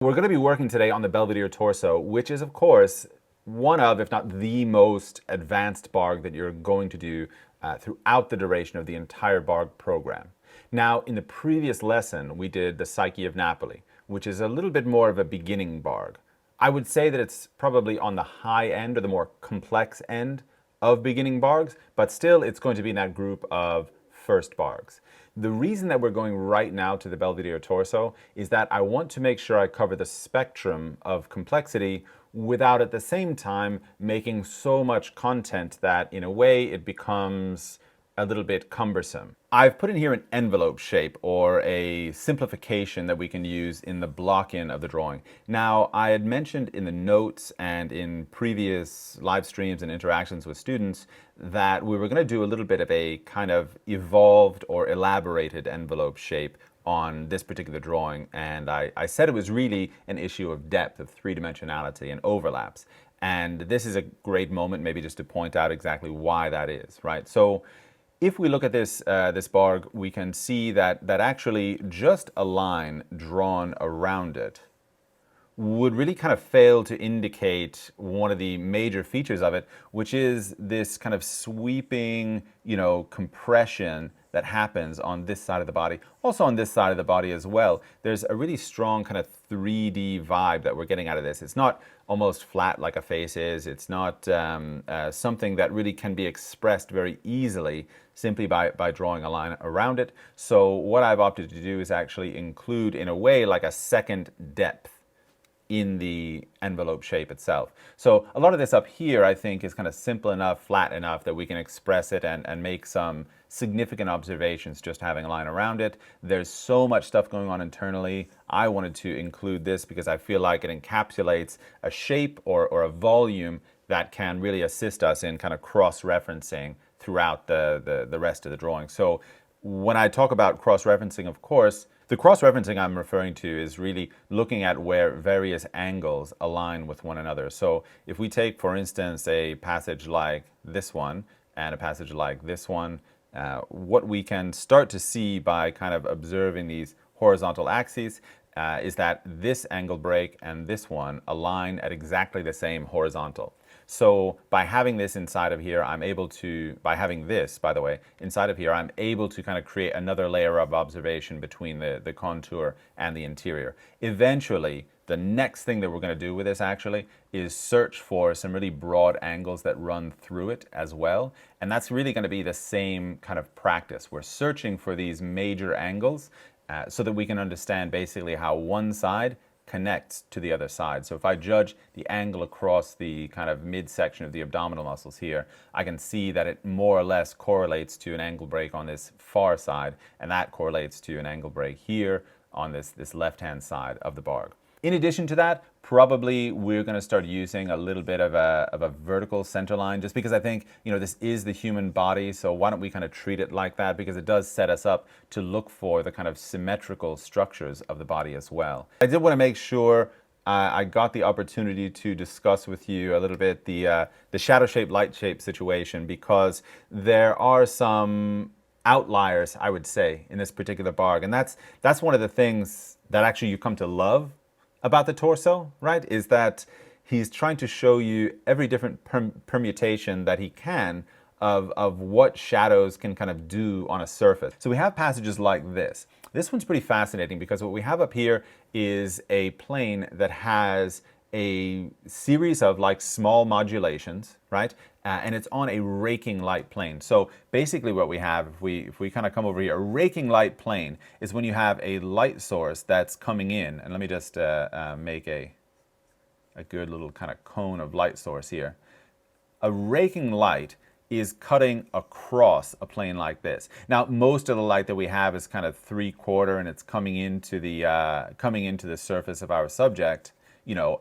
We're going to be working today on the Belvedere torso, which is, of course, one of, if not the most advanced Bargue that you're going to do throughout the duration of the entire Bargue program. Now, in the previous lesson, we did the Psyche of Napoli, which is a little bit more of a beginning Bargue. I would say that it's probably on the high end or the more complex end of beginning Bargues, but still it's going to be in that group of first Bargues. The reason that we're going right now to the Belvedere torso is that I want to make sure I cover the spectrum of complexity without at the same time making so much content that in a way it becomes a little bit cumbersome. I've put in here an envelope shape or a simplification that we can use in the block-in of the drawing. Now, I had mentioned in the notes and in previous live streams and interactions with students that we were going to do a little bit of a kind of evolved or elaborated envelope shape on this particular drawing, and I said it was really an issue of depth, of three-dimensionality and overlaps. And this is a great moment maybe just to point out exactly why that is, right? So if we look at this Bargue, we can see that actually just a line drawn around it would really kind of fail to indicate one of the major features of it, which is this kind of sweeping, compression that happens on this side of the body. Also on this side of the body as well, there's a really strong kind of 3D vibe that we're getting out of this. It's not almost flat like a face is. It's not something that really can be expressed very easily simply by drawing a line around it. So what I've opted to do is actually include, in a way, like a second depth in the envelope shape itself. So a lot of this up here, I think, is kind of simple enough, flat enough that we can express it and make some significant observations just having a line around it. There's so much stuff going on internally. I wanted to include this because I feel like it encapsulates a shape or a volume that can really assist us in kind of cross-referencing throughout the rest of the drawing. So when I talk about cross-referencing, of course, the cross-referencing I'm referring to is really looking at where various angles align with one another. So if we take, for instance, a passage like this one and a passage like this one, what we can start to see by kind of observing these horizontal axes is that this angle break and this one align at exactly the same horizontal. So by having this inside of here, I'm able to, by having this, by the way, inside of here, I'm able to kind of create another layer of observation between the contour and the interior. Eventually, the next thing that we're going to do with this actually is search for some really broad angles that run through it as well. And that's really going to be the same kind of practice. We're searching for these major angles so that we can understand basically how one side connects to the other side. So if I judge the angle across the kind of midsection of the abdominal muscles here, I can see that it more or less correlates to an angle break on this far side, and that correlates to an angle break here on this left-hand side of the Bargue. In addition to that, probably we're going to start using a little bit of a vertical center line, just because I think, this is the human body, so why don't we kind of treat it like that, because it does set us up to look for the kind of symmetrical structures of the body as well. I did want to make sure I got the opportunity to discuss with you a little bit the shadow shape, light shape situation, because there are some outliers, I would say, in this particular Bargue, and that's one of the things that actually you come to love about the torso, right, is that he's trying to show you every different permutation that he can of what shadows can kind of do on a surface. So we have passages like this. This one's pretty fascinating because what we have up here is a plane that has a series of like small modulations, right? And it's on a raking light plane. So basically what we have, if we kind of come over here, a raking light plane is when you have a light source that's coming in. And let me just make a good little kind of cone of light source here. A raking light is cutting across a plane like this. Now, most of the light that we have is kind of 3/4 and it's coming into the surface of our subject,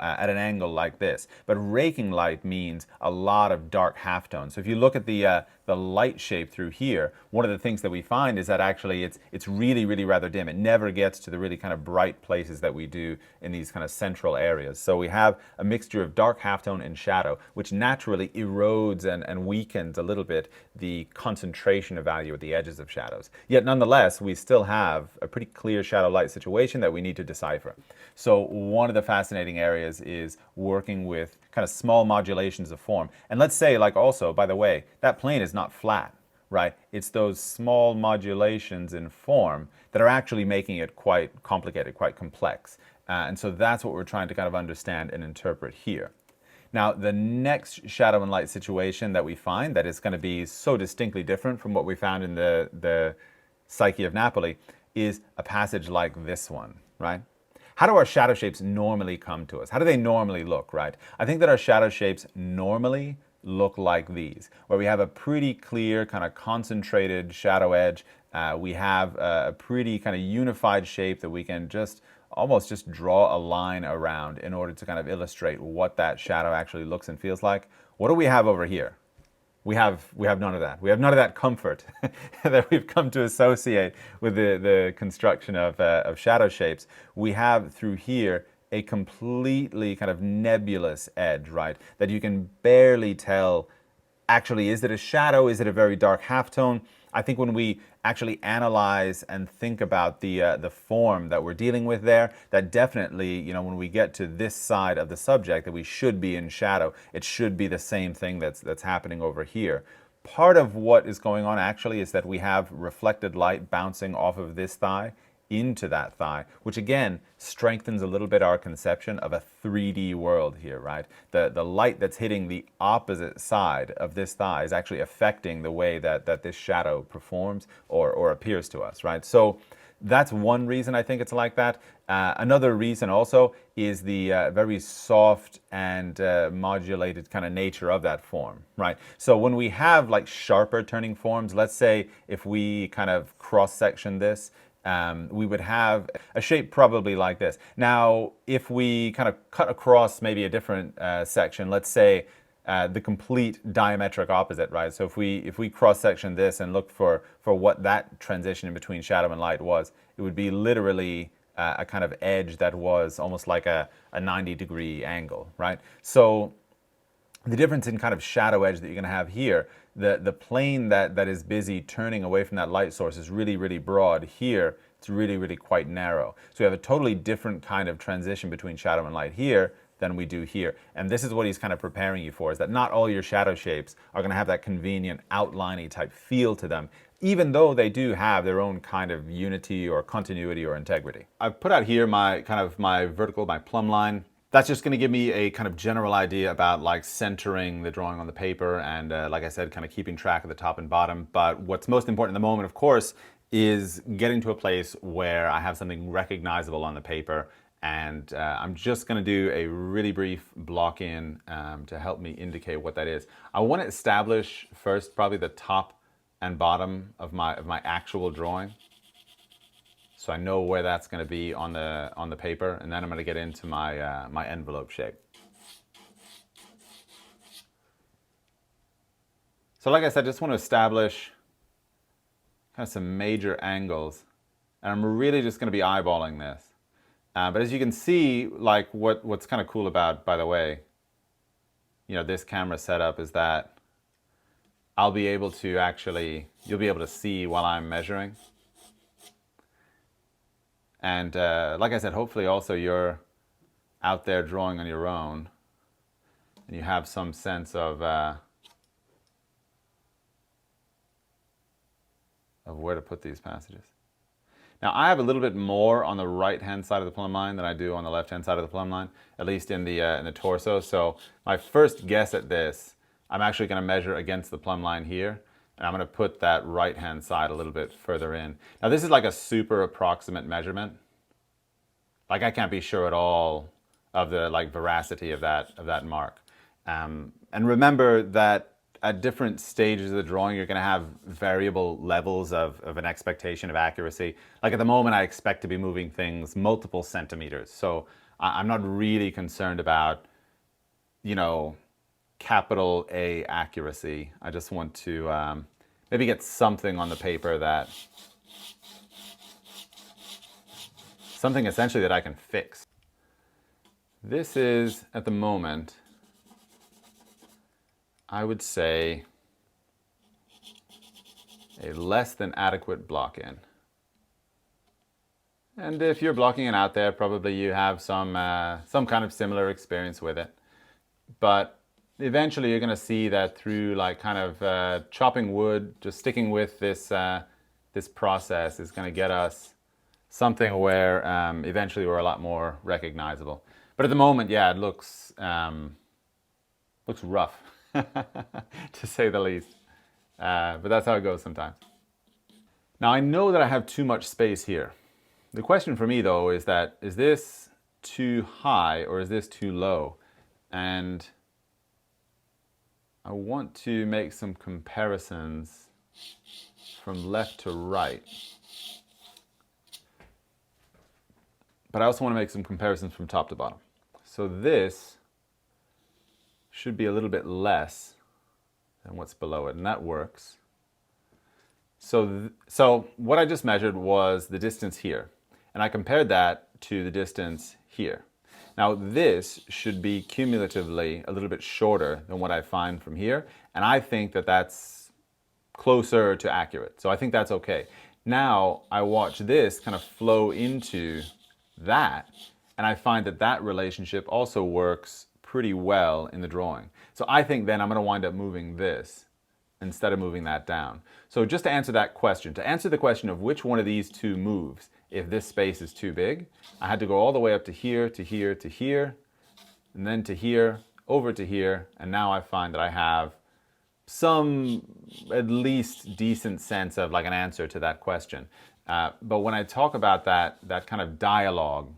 at an angle like this. But raking light means a lot of dark halftones. So if you look at the the light shape through here, one of the things that we find is that actually it's really, really rather dim. It never gets to the really kind of bright places that we do in these kind of central areas. So we have a mixture of dark halftone and shadow, which naturally erodes and weakens a little bit the concentration of value at the edges of shadows. Yet nonetheless, we still have a pretty clear shadow light situation that we need to decipher. So one of the fascinating areas is working with kind of small modulations of form. And let's say, like, also, by the way, that plane is not flat, right? It's those small modulations in form that are actually making it quite complicated, quite complex. And so that's what we're trying to kind of understand and interpret here. Now, the next shadow and light situation that we find that is going to be so distinctly different from what we found in the Psyche of Napoli is a passage like this one, right? How do our shadow shapes normally come to us? How do they normally look, right? I think that our shadow shapes normally look like these, where we have a pretty clear kind of concentrated shadow edge. We have a pretty kind of unified shape that we can just almost just draw a line around in order to kind of illustrate what that shadow actually looks and feels like. What do we have over here? We have none of that. We have none of that comfort that we've come to associate with the construction of shadow shapes. We have through here a completely kind of nebulous edge, right? That you can barely tell, actually, is it a shadow? Is it a very dark halftone? I think when we actually analyze and think about the form that we're dealing with there, that definitely, you know, when we get to this side of the subject, that we should be in shadow. It should be the same thing that's happening over here. Part of what is going on actually is that we have reflected light bouncing off of this thigh into that thigh, which again strengthens a little bit our conception of a 3D world here, right? The light that's hitting the opposite side of this thigh is actually affecting the way that this shadow performs or appears to us, right? So that's one reason I think it's like that. Another reason also is the very soft and modulated kind of nature of that form, right? So when we have like sharper turning forms, let's say if we kind of cross-section this, we would have a shape probably like this. Now, if we kind of cut across maybe a different section, let's say the complete diametric opposite, right? So if we cross-section this and look for what that transition in between shadow and light was, it would be literally a kind of edge that was almost like a 90-degree angle, right? So the difference in kind of shadow edge that you're going to have here, the plane that is busy turning away from that light source is really, really broad. Here, it's really, really quite narrow. So we have a totally different kind of transition between shadow and light here than we do here. And this is what he's kind of preparing you for, is that not all your shadow shapes are going to have that convenient outliney type feel to them, even though they do have their own kind of unity or continuity or integrity. I've put out here my vertical, my plumb line. That's just going to give me a kind of general idea about like centering the drawing on the paper and like I said, kind of keeping track of the top and bottom. But what's most important in the moment, of course, is getting to a place where I have something recognizable on the paper. And I'm just going to do a really brief block in to help me indicate what that is. I want to establish first probably the top and bottom of my actual drawing, so I know where that's going to be on the paper, and then I'm going to get into my my envelope shape. So like I said, I just want to establish kind of some major angles, and I'm really just going to be eyeballing this. But as you can see, like what's kind of cool about, by the way, you know, this camera setup is that I'll be able to actually, you'll be able to see while I'm measuring. And like I said, hopefully also you're out there drawing on your own and you have some sense of where to put these passages. Now I have a little bit more on the right-hand side of the plumb line than I do on the left-hand side of the plumb line, at least in the torso. So my first guess at this, I'm actually going to measure against the plumb line here, and I'm going to put that right-hand side a little bit further in. Now this is like a super approximate measurement. Like I can't be sure at all of the like veracity of that mark. And remember that at different stages of the drawing, you're going to have variable levels of an expectation of accuracy. Like at the moment, I expect to be moving things multiple centimeters. So I'm not really concerned about, you know, capital A accuracy. I just want to maybe get something on the paper that, something essentially that I can fix. This is, at the moment, I would say, a less than adequate block in. And if you're blocking it out there, probably you have some kind of similar experience with it. But eventually you're going to see that through like kind of chopping wood, just sticking with this, this process is going to get us something where eventually we're a lot more recognizable. But at the moment, yeah, it looks rough, to say the least. But that's how it goes sometimes. Now I know that I have too much space here. The question for me though is that, is this too high or is this too low? And I want to make some comparisons from left to right. But I also want to make some comparisons from top to bottom. So this should be a little bit less than what's below it, and that works. So what I just measured was the distance here, and I compared that to the distance here. Now this should be cumulatively a little bit shorter than what I find from here, and I think that that's closer to accurate. So I think that's okay. Now I watch this kind of flow into that, and I find that that relationship also works pretty well in the drawing. So I think then I'm going to wind up moving this instead of moving that down. So just to answer that question, to answer the question of which one of these two moves, if this space is too big, I had to go all the way up to here, to here, to here, and then to here, over to here, and now I find that I have some at least decent sense of like an answer to that question. But when I talk about that kind of dialogue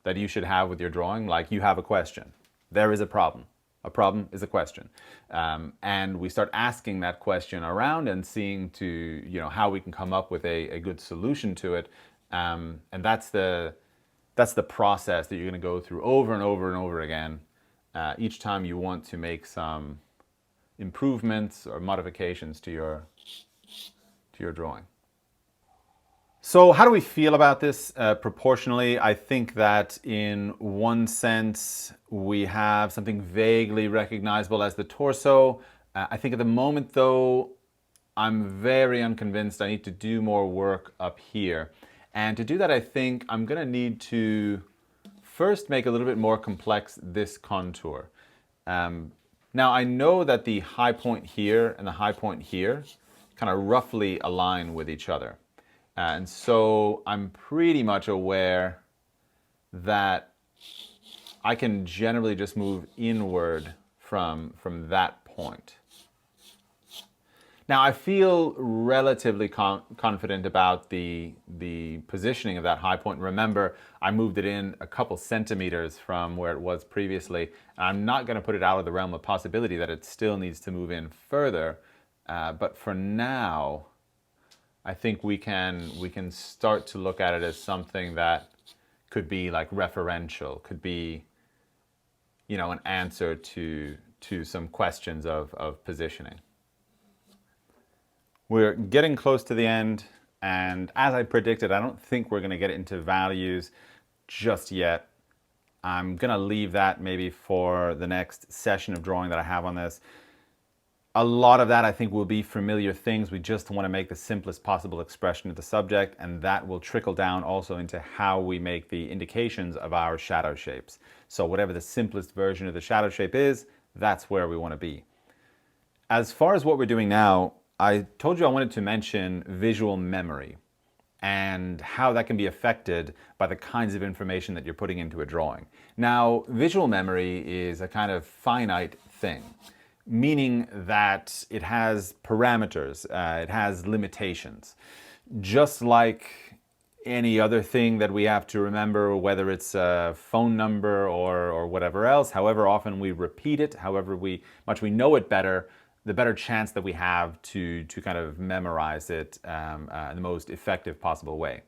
that you should have with your drawing, like you have a question, there is a problem. A problem is a question. And we start asking that question around and seeing to, you know, how we can come up with a good solution to it. And that's the process that you're going to go through over and over and over again. Each time you want to make some improvements or modifications to your drawing. So how do we feel about this proportionally? I think that in one sense we have something vaguely recognizable as the torso. I think at the moment though, I'm very unconvinced. I need to do more work up here. And to do that, I think I'm going to need to first make a little bit more complex this contour. Now I know that the high point here and the high point here kind of roughly align with each other. And so I'm pretty much aware that I can generally just move inward from that point. Now I feel relatively confident about the positioning of that high point. Remember, I moved it in a couple centimeters from where it was previously. I'm not going to put it out of the realm of possibility that it still needs to move in further. But for now, I think we can start to look at it as something that could be like referential, could be, you know, an answer to some questions of positioning. We're getting close to the end, and as I predicted, I don't think we're going to get into values just yet. I'm going to leave that maybe for the next session of drawing that I have on this. A lot of that I think will be familiar things. We just want to make the simplest possible expression of the subject, and that will trickle down also into how we make the indications of our shadow shapes. So whatever the simplest version of the shadow shape is, that's where we want to be. As far as what we're doing now, I told you I wanted to mention visual memory and how that can be affected by the kinds of information that you're putting into a drawing. Now, visual memory is a kind of finite thing, meaning that it has parameters, it has limitations. Just like any other thing that we have to remember, whether it's a phone number or whatever else, however often we repeat it, however much we know it better, the better chance that we have to kind of memorize it in the most effective possible way.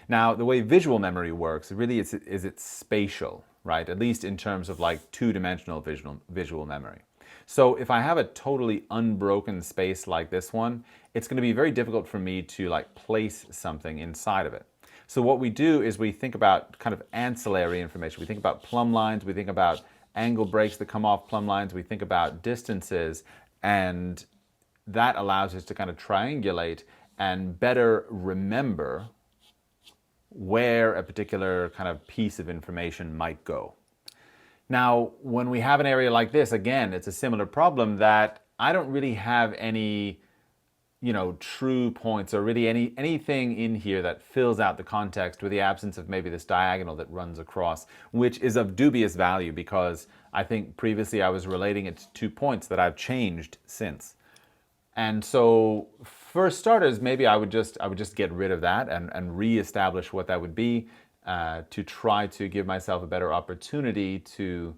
Now, the way visual memory works really is it's spatial, right? At least in terms of like two-dimensional visual memory. So if I have a totally unbroken space like this one, it's going to be very difficult for me to like place something inside of it. So what we do is we think about kind of ancillary information. We think about plumb lines, we think about angle breaks that come off plumb lines, we think about distances, and that allows us to kind of triangulate and better remember where a particular kind of piece of information might go. Now, when we have an area like this, again, it's a similar problem that I don't really have any, true points or really anything in here that fills out the context with the absence of maybe this diagonal that runs across, which is of dubious value because I think previously I was relating it to 2 points that I've changed since. And so for starters, maybe I would just get rid of that and reestablish what that would be to try to give myself a better opportunity to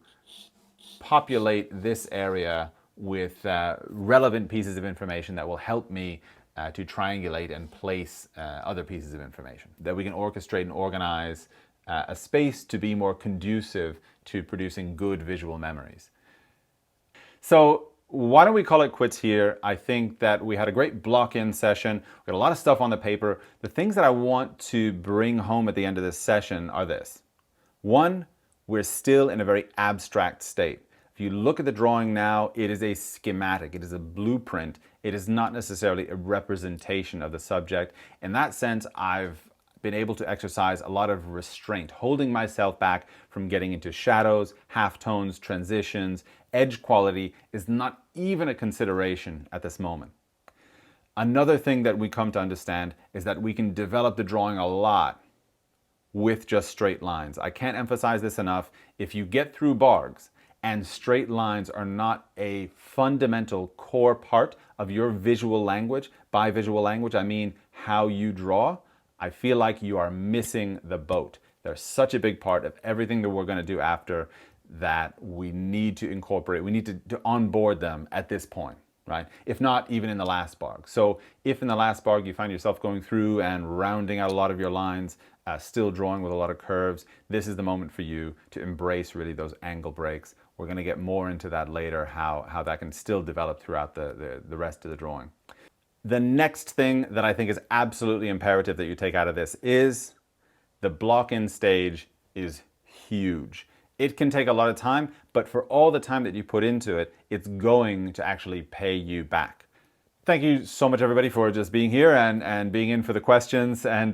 populate this area with relevant pieces of information that will help me to triangulate and place other pieces of information. That we can orchestrate and organize a space to be more conducive to producing good visual memories. So why don't we call it quits here? I think that we had a great block-in session. We got a lot of stuff on the paper. The things that I want to bring home at the end of this session are this. One, we're still in a very abstract state. If you look at the drawing now, it is a schematic, it is a blueprint. It is not necessarily a representation of the subject. In that sense, I've been able to exercise a lot of restraint, holding myself back from getting into shadows, halftones, transitions. Edge quality is not even a consideration at this moment. Another thing that we come to understand is that we can develop the drawing a lot with just straight lines. I can't emphasize this enough. If you get through Bargues and straight lines are not a fundamental core part of your visual language, by visual language I mean how you draw, I feel like you are missing the boat. They're such a big part of everything that we're going to do after that we need to incorporate. We need to onboard them at this point, right? If not, even in the last Bargue. So if in the last Bargue you find yourself going through and rounding out a lot of your lines, still drawing with a lot of curves, this is the moment for you to embrace really those angle breaks. We're going to get more into that later, how that can still develop throughout the rest of the drawing. The next thing that I think is absolutely imperative that you take out of this is the block-in stage is huge. It can take a lot of time, but for all the time that you put into it, it's going to actually pay you back. Thank you so much, everybody, for just being here and being in for the questions and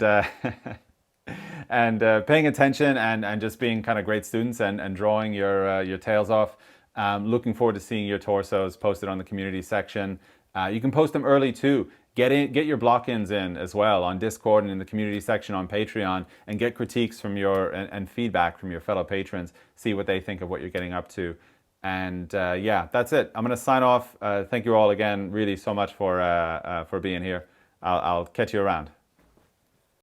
paying attention and just being kind of great students and drawing your tails off. Looking forward to seeing your torsos posted on the community section. You can post them early too. Get your block-ins in as well on Discord and in the community section on Patreon, and get critiques from and feedback from your fellow patrons. See what they think of what you're getting up to. And yeah, that's it. I'm going to sign off. Thank you all again really so much for being here. I'll catch you around.